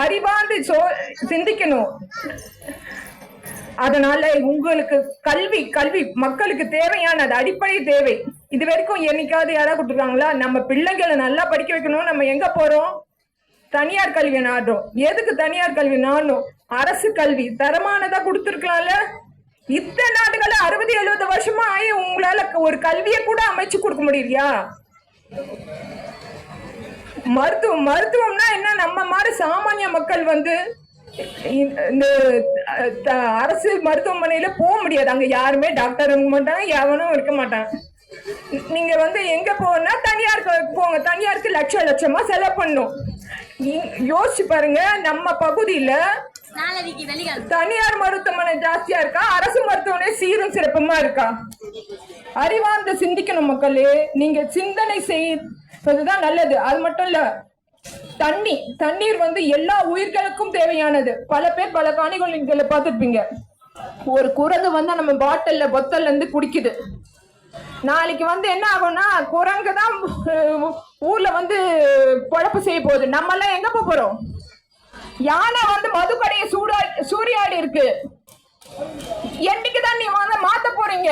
அறிவார்ந்து சிந்திக்கணும். அதனால உங்களுக்கு கல்வி கல்வி மக்களுக்கு தேவையானது, அடிப்படை தேவை. இது வரைக்கும் என்னைக்காவது யாராவது கொடுத்துருக்காங்களா? நம்ம பிள்ளைங்களை நல்லா படிக்க வைக்கணும். நம்ம எங்க போறோம்? தனியார் கல்வி நாடுறோம். எதுக்கு தனியார் கல்வி நாடணும்? அரசு கல்வி தரமானதா கொடுத்துருக்கலாம்ல. இத்தனை நாடுகளை 60-70 வருஷமா ஆகி உங்களால ஒரு கல்வியை கூட அமைச்சு கொடுக்க முடியலையா? மருத்துவம்னா என்ன? நம்ம மாதிரி சாமானிய மக்கள் இந்த அரசு மருத்துவமனையில போக முடியாது. அங்க யாருமே டாக்டர் இருக்க மாட்டாங்க, எவனும் இருக்க மாட்டாங்க. நீங்க எங்க போனா தனியாருக்கு போங்க. தனியாருக்கு லட்சமா செலவு பண்ணும். யோசிச்சு பாருங்க, நம்ம பகுதியில தனியார் மருத்துவமனை ஜாஸ்தியா இருக்கா, அரசு மருத்துவமனை சீரும் சிறப்புமா இருக்கா? அறிவார்ந்து சிந்திக்கணும் மக்களே. நீங்க சிந்தனை செய்வதுதான் நல்லது. அது மட்டும் இல்ல, தண்ணீர் எல்லா உயிர்களுக்கும் தேவையானது. பல பேர் பல காணிகளை பார்த்துருப்பீங்க. ஒரு குரங்கு நம்ம பாட்டில்ல பொத்தல்ல இருந்து குடிக்குது. நாளைக்கு என்ன ஆகும்னா, குரங்கு தான் ஊர்ல பொழப்பு செய்ய போகுது. நம்ம எல்லாம் எங்க போறோம்? யானை மதுக்கடையை சூறையாடி இருக்கு. என்னைக்குதான் நீ மாத்த போறீங்க?